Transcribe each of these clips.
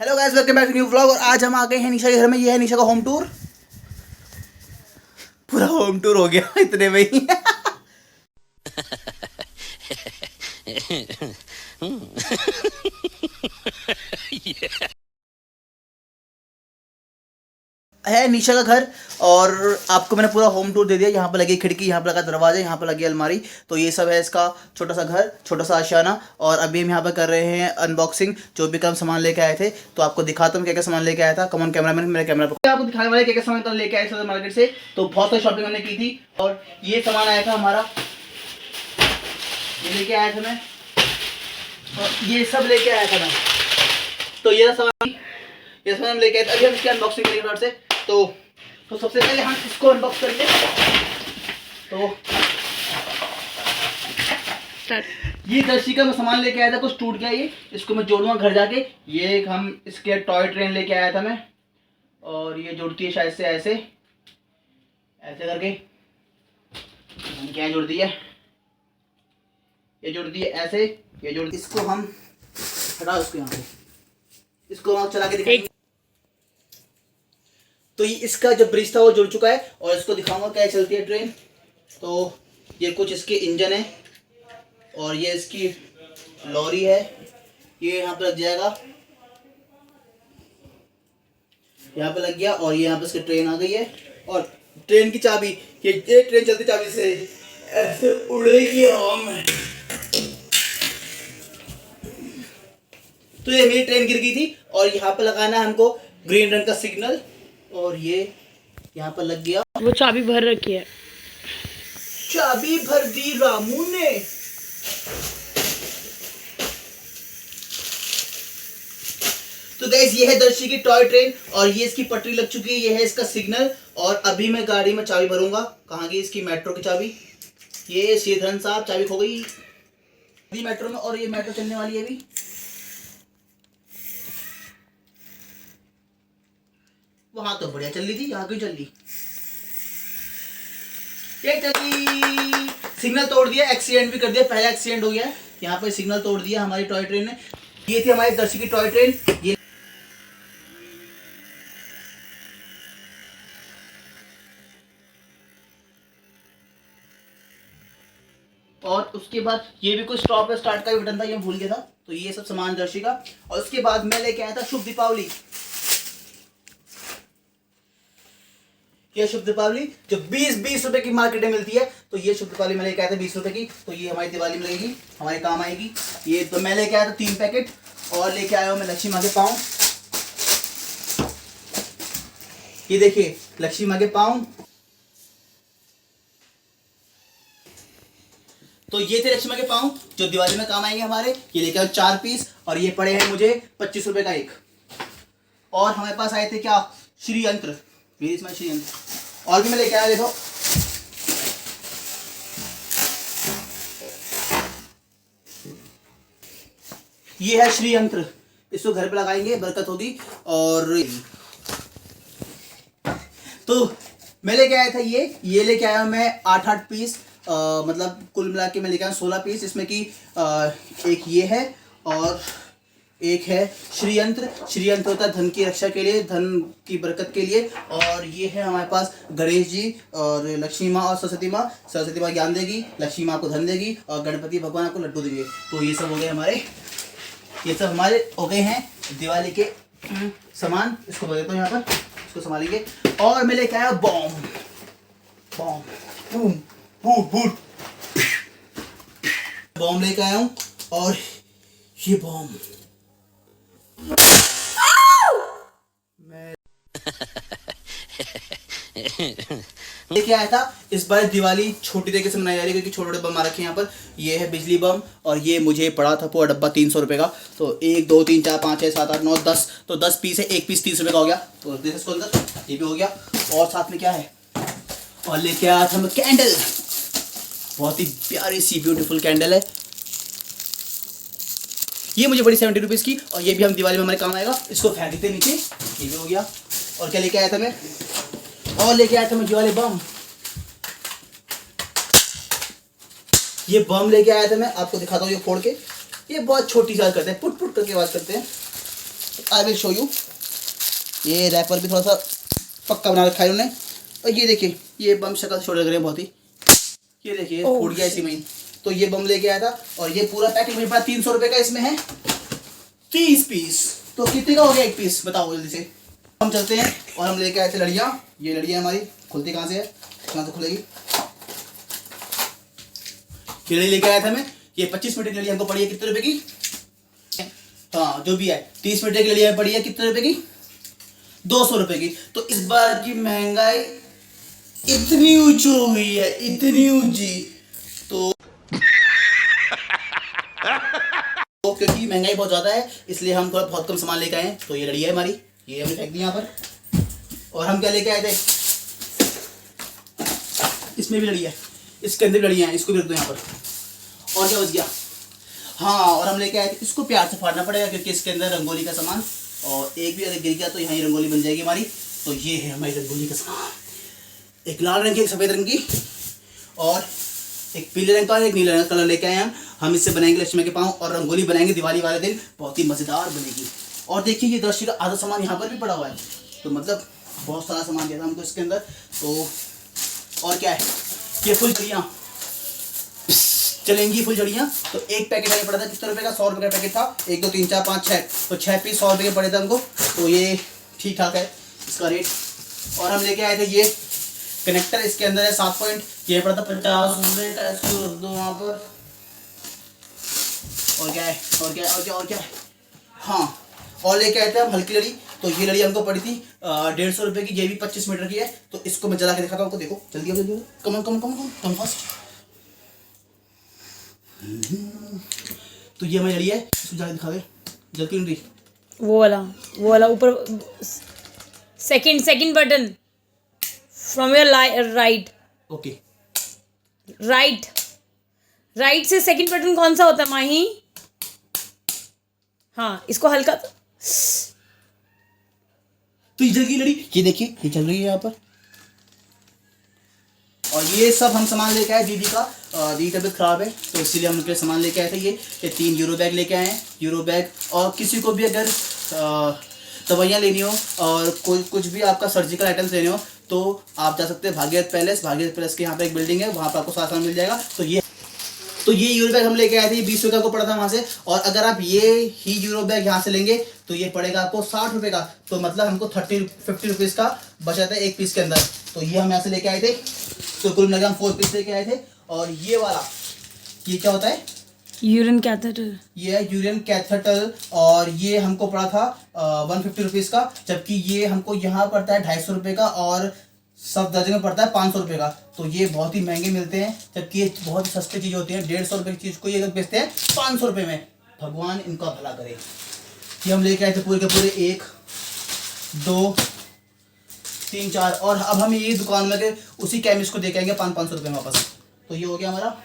Hello guys, welcome back to new vlog. और आज हम आ गए हैं निशा के घर में। ये है निशा का होम टूर। पूरा होम टूर हो गया इतने में ही। है निशा का घर। और आपको मैंने पूरा होम टूर दे दिया। यहाँ पर लगी खिड़की, यहाँ पर लगा दरवाजा, यहाँ पर लगी अलमारी। तो ये सब है इसका छोटा सा घर, छोटा सा आशियाना। और अभी हम यहाँ पर कर रहे हैं अनबॉक्सिंग। जो भी कल सामान लेके आए थे तो आपको दिखाता हूँ क्या क्या सामान लेके आया था। कमॉन कैमरामैन, मेरे कैमरा पर आपको दिखाने वाले क्या क्या सामान कल लेके आए थे मार्केट से। तो बहुत सारी शॉपिंग हमने की थी। और ये सामान आया था हमारा, ये लेके आया था मैं। और ये सब लेके आया था मैं। तो ये सामान हम लेके आए थे। अभी हम इसकी अनबॉक्सिंग करेंगे फटाफट से। तो सबसे पहले हम इसको अनबॉक्स करेंगे। तो ये दर्शी का मैं सामान लेके आया था, कुछ टूट गया ये, इसको मैं जोड़ूंगा घर जाके। ये एक हम इसके टॉय ट्रेन लेके आया था मैं। और ये जुड़ती है शायद से ऐसे ऐसे करके। क्या जुड़ दी है, ये जुड़ दी है ऐसे, ये जुड़। इसको हम हटाओ, इसको यहाँ पे, इसको हम चला के दिखाएंगे। तो ये इसका जो ब्रिज था वो जुड़ चुका है। और इसको दिखाऊंगा क्या चलती है ट्रेन। तो ये कुछ इसके इंजन है। और ये इसकी लॉरी है, ये यहाँ पे लग जाएगा, यहाँ पे लग गया। और ये यहाँ पे इसकी ट्रेन आ गई है। और ट्रेन की चाबी, ये ट्रेन चलती चाबी से ऐसे उड़ेगी हवा में। तो ये मेरी ट्रेन गिर गई थी। और यहाँ पे लगाना है हमको ग्रीन रंग का सिग्नल। और ये यहाँ पर लग गया। वो चाबी भर रखी है, चाबी भर दी रामू ने। तो गाइस, ये है दर्शी की टॉय ट्रेन। और ये इसकी पटरी लग चुकी है, ये है इसका सिग्नल। और अभी मैं गाड़ी में चाबी भरूंगा। कहाँ गई इसकी मेट्रो की चाबी? ये श्रीधरन साहब, चाबी खो गई मेट्रो में। और ये मेट्रो चलने वाली है अभी। वहां तो बढ़िया चल रही थी, यहाँ क्यों चल रही? ये चली, सिग्नल तोड़ दिया, एक्सीडेंट भी कर दिया। पहला एक्सीडेंट हो गया है, यहाँ पे सिग्नल तोड़ दिया हमारी टॉय ट्रेन ने। ये थी हमारी दर्शी की टॉय ट्रेन। ये और उसके बाद ये भी कुछ स्टॉप स्टार्ट का भी बटन था, ये भूल गया था। तो ये सब सामान दर्शी का। और उसके बाद मैं लेके आया था शुभ दीपावली। ये शुभ दीपावली जो 20-20 रुपए की मार्केट में मिलती है। तो ये शुभ दीपावली मैं लेके आया था 20 रुपए की। तो ये हमारी दिवाली में लगेगी, हमारे काम आएगी। ये तो मैं लेके आया था 3 पैकेट। और लेके आया हूँ मैं लक्ष्मी माँ के पाँव। ये देखिए लक्ष्मी माँ के पाँव। तो ये थे लक्ष्मी माँ के पाँव जो दिवाली में काम आएंगे हमारे। ये लेके आया 4 पीस। और ये पड़े हैं मुझे 25 रुपए का एक। और हमारे पास आए थे क्या, श्री यंत्र। श्री यंत्र और भी मैं लेके आया, देखो। ये है श्री यंत्र, इसको घर पे लगाएंगे, बरकत होगी। और तो मैं लेके आया था ये लेके आया मैं 8 पीस। मतलब कुल मिला के मैं लेके आया 16 पीस। इसमें कि एक ये है और एक है श्री यंत्र। श्री यंत्र होता है धन की रक्षा के लिए, धन की बरकत के लिए। और ये है हमारे पास गणेश जी और लक्ष्मी माँ और सरस्वती माँ। सरस्वती माँ ज्ञान देगी, लक्ष्मी माँ को धन देगी, और गणपति भगवान आपको लड्डू देंगे। तो ये सब हो गए हमारे, ये सब हमारे हो गए हैं दिवाली के सामान। इसको बता देता हूँ, यहाँ पर इसको संभालेंगे। और मैं लेके आया bomb, boom boom boom, bomb लेके आया हूँ। और ये बॉम्ब लेके आया था। इस बार दिवाली छोटी तरीके से मनाई जा रही है क्योंकि छोटे छोटे बम आ रखे हैं यहाँ पर। ये है बिजली बम। और ये मुझे पड़ा था पूरा डब्बा 300 रुपये का। तो 1 2 3 4 5 6 7 8 9 10, तो 10 पीस है, एक पीस 30 रुपये का हो गया। तो इसको अंदर ये भी हो गया। और साथ में क्या है, और लेके आया था मैं कैंडल। बहुत ही प्यारी सी ब्यूटीफुल कैंडल है। ये मुझे पड़ी 70 रुपीज़ की। और ये भी हम दिवाली में हमारे काम आएगा। इसको फेंक देते नीचे, ये भी हो गया। और क्या लेके आया था मैं, और लेके आया था मैं दिवाली बम। ये बम लेके आया था मैं, आपको दिखाता हूँ ये फोड़ के। ये बहुत छोटी सी आवाज करते हैं, पुट पुट करके आवाज करते हैं। I will show you. ये रैपर भी थोड़ा सा पक्का बना रखा है उन्होंने। और ये देखिए, ये बम शक्ल से छोटे लग रहे हैं बहुत ही। ये देखिए फूट गया इसी में ही। तो ये बम लेके आया था और ये पूरा पैकेट मेरे पास 300 रुपये का इसमें है 30 पीस। तो कितने का हो गया एक पीस बताओ जल्दी से। हम चलते हैं और हम लेके आए थे लड़ियाँ। ये लड़ियाँ हमारी खुलती कहाँ से है, कहाँ से खुलेगी। ये लड़ी लेके आया था मैं। ये 25 मीटर की लड़ी हमको पड़ी है कितने रुपए की, हाँ जो भी है 30 मीटर की लड़ी हमें पड़ी है कितने रुपए की, 200 रुपए की। तो इस बार की महंगाई इतनी ऊंची हुई है, इतनी ऊंची। तो क्योंकि महंगाई बहुत ज्यादा है इसलिए हम थोड़ा बहुत कम सामान लेके आए हैं। तो ये लड़ी है हमारी, ये हमने फेंक दी यहाँ पर। और हम क्या लेके आए थे, इसमें भी लड़ी है, इसके अंदर भी लड़ियाँ हैं, इसको भी रख दो यहाँ पर। और क्या बच गया, हाँ और हम लेके आए थे, इसको प्यार से फाड़ना पड़ेगा क्योंकि इसके अंदर रंगोली का सामान, और एक भी अगर गिर गया तो यहाँ ही रंगोली बन जाएगी हमारी। तो ये है हमारी रंगोली का सामान, एक लाल रंग की, एक सफ़ेद रंग की और एक पीले रंग का और एक नीले रंग का कलर लेके आए हम इससे बनाएंगे लक्ष्मी के पाँव और रंगोली बनाएंगे दिवाली वाले दिन, बहुत ही मज़ेदार बनेगी। और देखिए ये दृश्य का आधा सामान यहाँ पर भी पड़ा हुआ है, तो मतलब बहुत सारा सामान दिया था हमको इसके अंदर। तो और क्या है, ये फुलझड़ियाँ चलेंगी, फुलझड़ियाँ। तो एक पैकेट हमें पड़ा था कितने रुपए का, 100 रुपये का पैकेट था। 1 2 3 4 5 6, तो 6 पीस 100 रुपये के पड़े थे हमको। तो ये ठीक ठाक है इसका रेट। और हम लेके आए थे ये कनेक्टर, इसके अंदर है 7 पॉइंट, ये पड़ा था 50 रुपये वहाँ पर। और क्या है, और क्या है, और क्या, और क्या है, हाँ और लेके आए थे हम हल्की लड़ी। तो ये लड़ी हमको पड़ी थी 150 रुपये की, ये भी 25 मीटर की है। तो इसको मैं जला के दिखाता हूँ आपको, देखो जल्दी जल्दी कम कम कम कम कम फास्ट। तो ये हमारी लड़ी है, इसको जला के दिखा दे, जल क्यों नहीं रही, वो वाला ऊपर second button from your right. Okay right से सेकंड बटन कौन सा होता है माही, हाँ इसको हल्का। तो ये जल गई लड़ी, ये देखिए ये चल रही है यहाँ पर। और ये सब हम सामान लेके आए दीदी का, दीदी तबीयत खराब है तो इसीलिए हम उनके सामान लेके आए थे। ये 3 यूरो बैग लेके आए हैं, यूरो बैग। और किसी को भी अगर दवाइयाँ लेनी हो और कुछ भी आपका सर्जिकल आइटम्स लेने हो तो आप जा सकते हैं भागीरथ पैलेस के यहाँ पे एक बिल्डिंग है, वहाँ पर आपको सारा सामान मिल जाएगा। तो ये यूरो बैग हम लेके आए थे, 20 रुपये को पड़ा था वहाँ से। और अगर आप ये ही यूरो बैग यहाँ से लेंगे तो ये पड़ेगा आपको 60 रुपये का। तो मतलब हमको 50 रुपीज़ का बचा था एक पीस के अंदर। तो ये हम यहाँ से लेके आए थे, तो कुल मिलाकर हम 4 पीस लेके आए थे। और ये वाला, ये क्या होता है, यूरिन कैथेटर, ये है यूरिन कैथेटर। और ये हमको पड़ा था 150 रुपीज़ का, जबकि ये हमको यहाँ पड़ता है 250 रुपये का और सब दर्जन में पड़ता है 500 रुपये का। तो ये बहुत ही महंगे मिलते हैं, जबकि ये बहुत ही सस्ती चीज़ होती है। 150 रुपये की चीज़ को ये बेचते हैं 500 रुपये में। भगवान इनका भला करे। ये हम लेके आए थे पूरे के पूरे 1 2 3 4, और अब हम ये दुकान में के उसी केमिस्ट को दे के आएंगे 500 रुपये वापस। तो ये हो गया हमारा,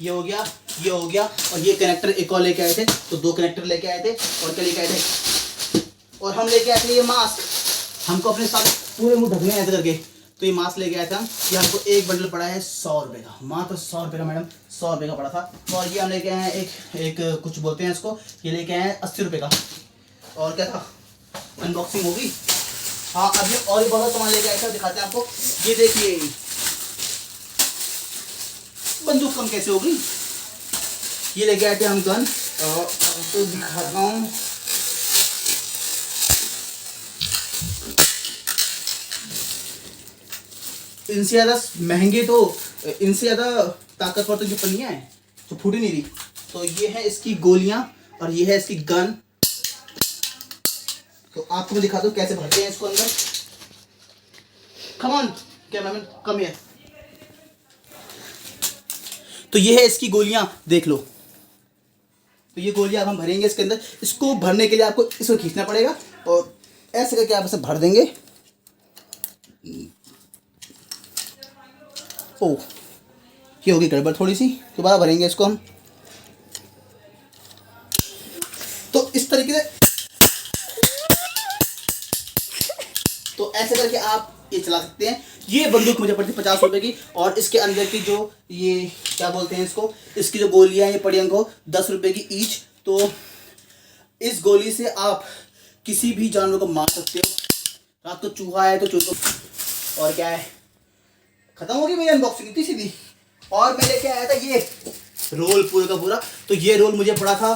ये हो गया, ये हो गया। और ये कनेक्टर एक और लेके आए थे, तो 2 कनेक्टर लेके आए थे। और क्या लेके आए थे, और हम लेके आए थे ये मास्क, हमको अपने साथ पूरे मुंह ढकने ऐसे करके। तो ये मास्क लेके आया था, ये हमको एक बंडल पड़ा है 100 रुपये का, मात्र 100 रुपये का मैडम, 100 रुपये का पड़ा था। और ये हम लेके आए हैं एक कुछ बोलते हैं इसको, ये लेके आए हैं 80 रुपये का। और क्या था, अनबॉक्सिंग होगी। हाँ अभी और भी बहुत सामान लेके आए थे, दिखाते हैं आपको। ये देखिए बंदूक कम कैसे होगी, ये लेके आए थे हम गन, तो दिखाता हूँ। इनसे ज़्यादा महंगे तो, इनसे ज़्यादा ताकतवर तो जो पन्नियाँ हैं जो फूट ही नहीं रही। तो ये है इसकी गोलियाँ और ये है इसकी गन। तो आपको मैं दिखाता हूँ कैसे भरते हैं इसको अंदर। Come on cameraman, come here. तो ये है इसकी गोलियाँ, देख लो। तो ये गोलियाँ अब हम भरेंगे इसके अंदर। इसको भरने के लिए आपको इसको खींचना पड़ेगा और ऐसे करके आप इसे भर देंगे। ओह ये होगी गड़बड़ थोड़ी सी, दोबारा भरेंगे इसको हम। तो इस तरीके से, तो ऐसे करके आप ये चला सकते हैं। ये बंदूक मुझे पड़ती 50 रुपये की, और इसके अंदर की जो ये क्या बोलते हैं इसको, इसकी जो गोलियां ये पड़ी हमको 10 रुपये की ईच। तो इस गोली से आप किसी भी जानवर को मार सकते हो। रात को चूहा है तो चूहे को। और क्या है, खत्म हो गई मेरी अनबॉक्सिंग, इतनी सीधी। और मैं लेके आया था ये रोल पूरा का पूरा। तो ये रोल मुझे पड़ा था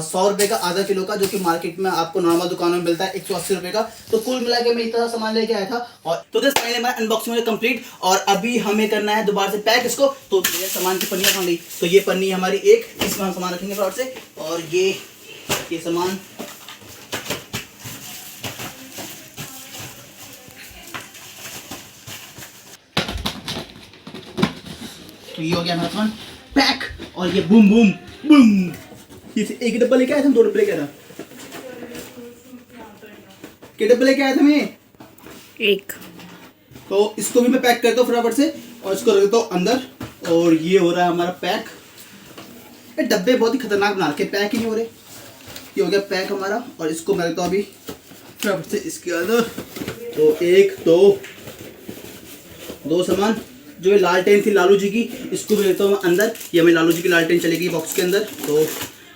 100 रुपये का आधा किलो का, जो कि मार्केट में आपको नॉर्मल दुकानों में मिलता है 180 रुपये का। तो कुल मिला के मैं इतना सामान लेके आया था। और तो गाइस फाइनली हमारा अनबॉक्सिंग हो कंप्लीट। और अभी हमें करना है दोबारा से पैक इसको। तो मेरे सामान की पन्नियाँ कहाँ गई? तो ये पन्नी हमारी एक, इसमें हम सामान रखेंगे फटाफट से। और ये सामान तो ये हो गया हमारा सामान पैक। और ये बूम बूम बूम, ये एक डब्बा लेके आया था, 2 डब्बे लेके आया था। कितने डब्बे लेके आया था मैं? एक। तो इसको भी मैं पैक करता हूँ फटाफट से और इसको रख देता हूँ अंदर। और ये हो रहा है हमारा पैक। ये डब्बे बहुत ही खतरनाक बना के पैक ही नहीं हो रहे। ये हो गया पैक हमारा। और इसको मैं रखता हूँ अभी फटाफट से इसके अंदर। तो एक दो सामान, जो ये लालटेन थी लालू जी की, इसको भी लेता हूँ अंदर। ये हमें लालू जी की लालटेन चलेगी बॉक्स के अंदर। तो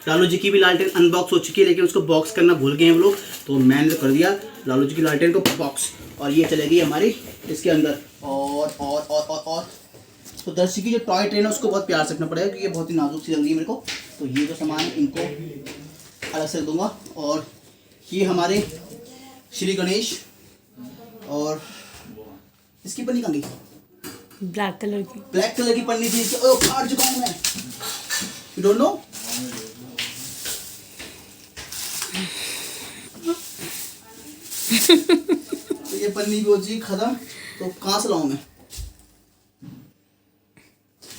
लालू जी की भी लालटेन अनबॉक्स हो चुकी है, लेकिन उसको बॉक्स करना भूल गए हम लोग। तो मैंने तो कर दिया लालू जी की लालटेन को बॉक्स। और ये चलेगी हमारी इसके अंदर। और तो दर्शी की जो टॉय ट्रेन है उसको बहुत प्यार से रखना पड़ेगा, क्योंकि ये बहुत ही नाजुक सी लग रही है मेरे को। तो ये जो सामान है इनको अलग से रख दूँगा। और ये हमारे श्री गणेश। और इसकी पन्नी कहाँ गई? ब्लैक कलर की। ब्लैक कलर की पन्नी थी इसकी। ओ, फाड़ चुका हूँ मैं। You don't know? तो ये पन्नी भी हो चुकी खत्म। तो कहाँ से लाऊं मैं?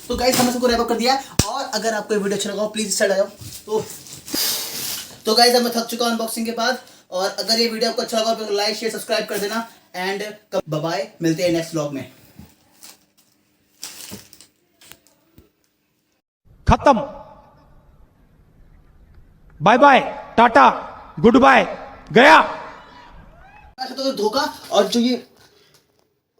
तो गाइस हमने सबको रैप अप कर दिया है। और अगर आपको ये वीडियो अच्छा लगा हो प्लीज इस साइड आ जाओ। तो गाइस अब मैं थक चुका हूं अनबॉक्सिंग के बाद। और अगर ये वीडियो आपको अच्छा लगा तो लाइक शेयर सब्सक्राइब कर देना। एंड बाय बाय, मिलते हैं नेक्स्ट व्लॉग में। खत्म। Bye bye, tata, goodbye, गया। तो धोखा। और जो ये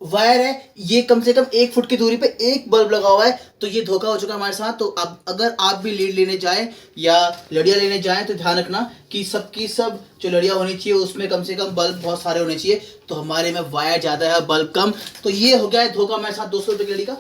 वायर है ये कम से कम 1 फुट की दूरी पे एक बल्ब लगा हुआ है। तो ये धोखा हो चुका है हमारे साथ। तो अब अगर आप भी लीड लेने जाएं या लड़ियाँ लेने जाएं तो ध्यान रखना कि सबकी सब जो लड़ियाँ होनी चाहिए उसमें कम से कम बल्ब बहुत सारे होने चाहिए। तो हमारे में वायर ज़्यादा है, बल्ब कम। तो ये हो गया है धोखा हमारे साथ 200 रुपये की लड़ी का।